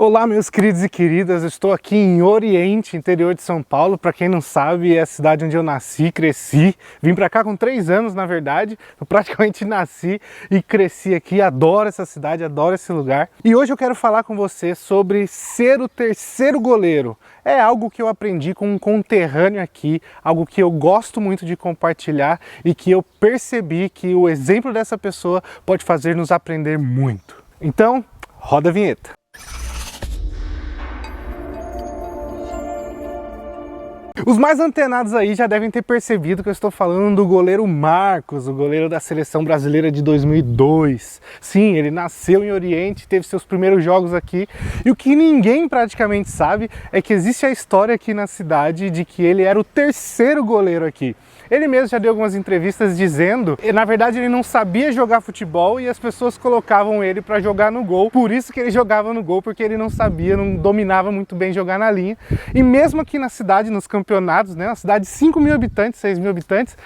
Olá, meus queridos e queridas, eu estou aqui em Oriente, interior de São Paulo. Para quem não sabe, é a cidade onde eu nasci, cresci. Vim para cá com 3 anos, na verdade. Eu praticamente nasci e cresci aqui. Adoro essa cidade, adoro esse lugar. E hoje eu quero falar com você sobre ser o terceiro goleiro. É algo que eu aprendi com um conterrâneo aqui, algo que eu gosto muito de compartilhar e que eu percebi que o exemplo dessa pessoa pode fazer nos aprender muito. Então, roda a vinheta. Os mais antenados aí já devem ter percebido que eu estou falando do goleiro Marcos, o goleiro da seleção brasileira de 2002. Sim, ele nasceu em Oriente, teve seus primeiros jogos aqui, e o que ninguém praticamente sabe é que existe a história aqui na cidade de que ele era o terceiro goleiro aqui. Ele mesmo já deu algumas entrevistas dizendo que, na verdade, ele não sabia jogar futebol e as pessoas colocavam ele para jogar no gol. Por isso que ele jogava no gol, porque ele não sabia, não dominava muito bem jogar na linha. E mesmo aqui na cidade, nos campeonatos, né, uma cidade de 5 mil habitantes, 6 mil habitantes,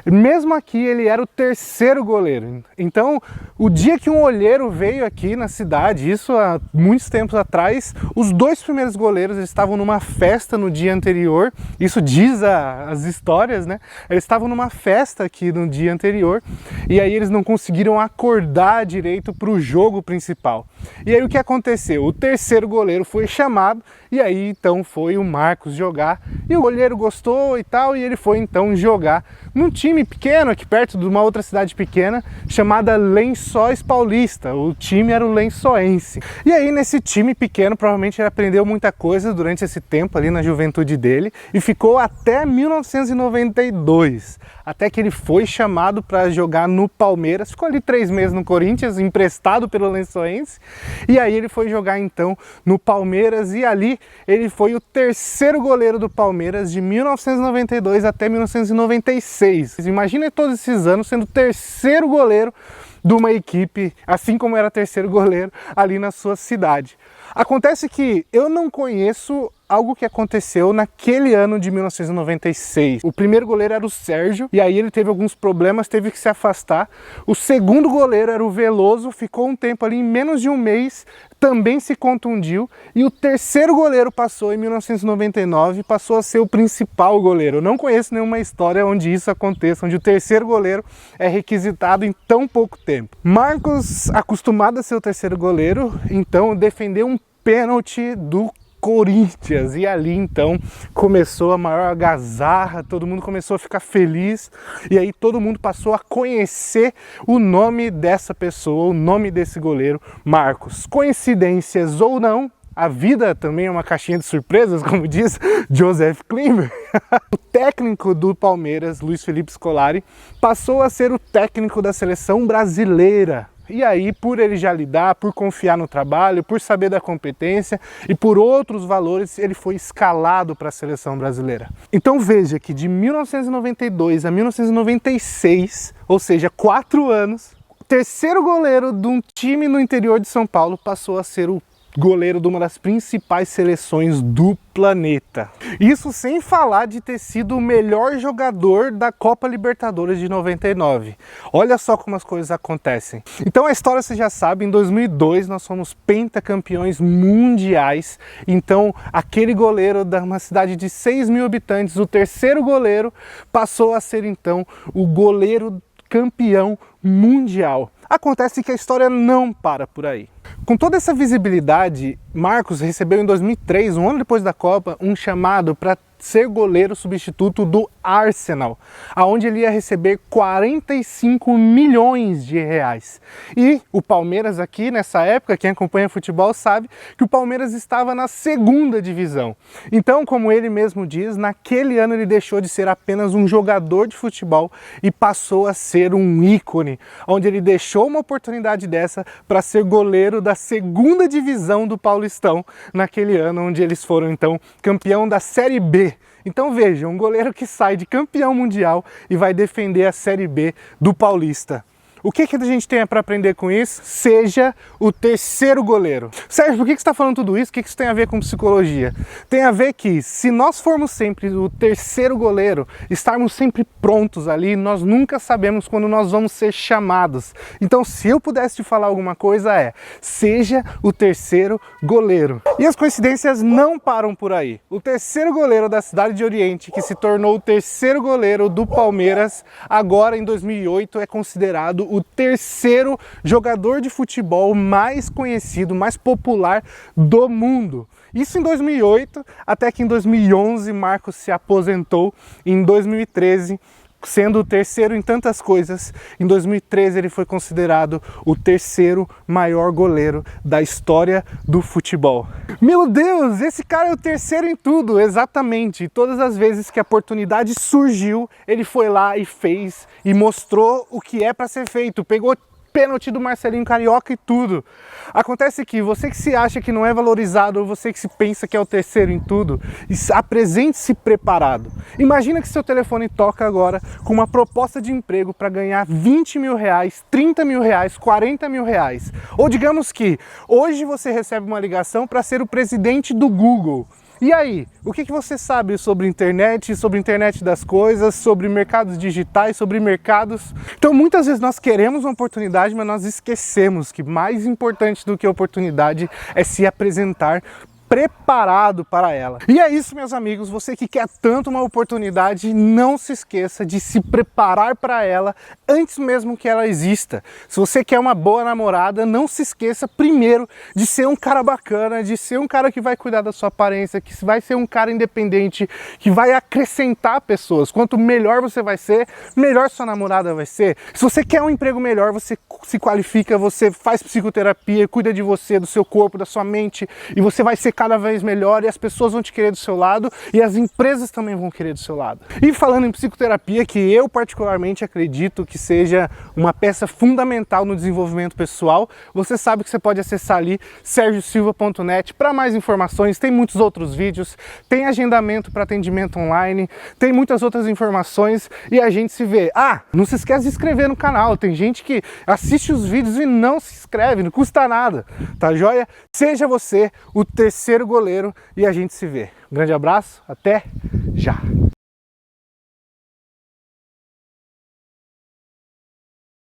mesmo aqui ele era o terceiro goleiro. Então, o dia que um olheiro veio aqui na cidade, isso há muitos tempos atrás, os 2 primeiros goleiros estavam numa festa no dia anterior, isso diz as histórias, né? Eles estavam numa festa aqui no dia anterior e aí eles não conseguiram acordar direito para o jogo principal. E aí o que aconteceu? O terceiro goleiro foi chamado e aí então foi o Marcos jogar e o goleiro gostou e tal, e ele foi então jogar num time pequeno aqui perto de uma outra cidade pequena chamada Lençóis Paulista. O time era o Lençoense. E aí nesse time pequeno provavelmente ele aprendeu muita coisa durante esse tempo ali na juventude dele e ficou até 1992. Até que ele foi chamado para jogar no Palmeiras, ficou ali 3 meses no Corinthians, emprestado pelo Lençoense, e aí ele foi jogar então no Palmeiras, e ali ele foi o terceiro goleiro do Palmeiras de 1992 até 1996. Imagina todos esses anos sendo o terceiro goleiro de uma equipe, assim como era terceiro goleiro ali na sua cidade. Acontece que eu não conheço algo que aconteceu naquele ano de 1996. O primeiro goleiro era o Sérgio, e aí ele teve alguns problemas, teve que se afastar. O segundo goleiro era o Veloso, ficou um tempo ali, em menos de um mês, também se contundiu. E o terceiro goleiro passou em 1999, passou a ser o principal goleiro. Eu não conheço nenhuma história onde isso aconteça, onde o terceiro goleiro é requisitado em tão pouco tempo. Marcos, acostumado a ser o terceiro goleiro, então defendeu um pênalti do Corinthians, e ali então começou a maior algazarra, todo mundo começou a ficar feliz, e aí todo mundo passou a conhecer o nome dessa pessoa, o nome desse goleiro, Marcos. Coincidências ou não, a vida também é uma caixinha de surpresas, como diz Joseph Klimber. O técnico do Palmeiras, Luiz Felipe Scolari, passou a ser o técnico da seleção brasileira. E aí, por ele já lidar, por confiar no trabalho, por saber da competência e por outros valores, ele foi escalado para a seleção brasileira. Então veja que de 1992 a 1996, ou seja, 4 anos, o terceiro goleiro de um time no interior de São Paulo passou a ser o goleiro de uma das principais seleções do planeta. Isso sem falar de ter sido o melhor jogador da Copa Libertadores de 99. Olha só como as coisas acontecem. Então a história você já sabe, em 2002 nós fomos pentacampeões mundiais. Então aquele goleiro de uma cidade de 6 mil habitantes, o terceiro goleiro, passou a ser então o goleiro campeão mundial. Acontece que a história não para por aí. Com toda essa visibilidade, Marcos recebeu em 2003, um ano depois da Copa, um chamado para ser goleiro substituto do Arsenal, aonde ele ia receber 45 milhões de reais. E o Palmeiras aqui, nessa época, quem acompanha futebol sabe que o Palmeiras estava na 2ª divisão. Então, como ele mesmo diz, naquele ano ele deixou de ser apenas um jogador de futebol e passou a ser um ícone, onde ele deixou uma oportunidade dessa para ser goleiro da 2ª divisão do Paulistão, naquele ano onde eles foram então campeão da Série B. Então veja, um goleiro que sai de campeão mundial e vai defender a Série B do Paulista. O que a gente tem para aprender com isso? Seja o terceiro goleiro. Sérgio, por que você está falando tudo isso? O que isso tem a ver com psicologia? Tem a ver que se nós formos sempre o terceiro goleiro, estarmos sempre prontos ali, nós nunca sabemos quando nós vamos ser chamados. Então, se eu pudesse te falar alguma coisa seja o terceiro goleiro. E as coincidências não param por aí. O terceiro goleiro da cidade de Oriente, que se tornou o terceiro goleiro do Palmeiras, agora em 2008 é considerado o terceiro jogador de futebol mais conhecido, mais popular do mundo. Isso em 2008, até que em 2011 Marcos se aposentou, e em 2013, sendo o terceiro em tantas coisas, em 2013 ele foi considerado o terceiro maior goleiro da história do futebol. Meu Deus, esse cara é o terceiro em tudo, exatamente. Todas as vezes que a oportunidade surgiu, ele foi lá e fez e mostrou o que é para ser feito. Pegou pênalti do Marcelinho Carioca e tudo. Acontece que você que se acha que não é valorizado, ou você que se pensa que é o terceiro em tudo, apresente-se preparado. Imagina que seu telefone toca agora com uma proposta de emprego para ganhar 20 mil reais, 30 mil reais, 40 mil reais. Ou digamos que hoje você recebe uma ligação para ser o presidente do Google. E aí, o que você sabe sobre internet das coisas, sobre mercados digitais, sobre mercados? Então muitas vezes nós queremos uma oportunidade, mas nós esquecemos que mais importante do que a oportunidade é se apresentar preparado para ela. E é isso, meus amigos, você que quer tanto uma oportunidade, não se esqueça de se preparar para ela antes mesmo que ela exista. Se você quer uma boa namorada, não se esqueça primeiro de ser um cara bacana, de ser um cara que vai cuidar da sua aparência, que vai ser um cara independente, que vai acrescentar pessoas. Quanto melhor você vai ser, melhor sua namorada vai ser. Se você quer um emprego melhor, você se qualifica, você faz psicoterapia, cuida de você, do seu corpo, da sua mente, e você vai ser cada vez melhor, e as pessoas vão te querer do seu lado, e as empresas também vão querer do seu lado. E falando em psicoterapia, que eu particularmente acredito que seja uma peça fundamental no desenvolvimento pessoal, você sabe que você pode acessar ali sergiosilva.net para mais informações. Tem muitos outros vídeos, tem agendamento para atendimento online, tem muitas outras informações, e a gente se vê. Não se esquece de se inscrever no canal. Tem gente que assiste os vídeos e não se inscreve, não custa nada, tá joia? Seja você o terceiro goleiro, e a gente se vê. Um grande abraço, até já!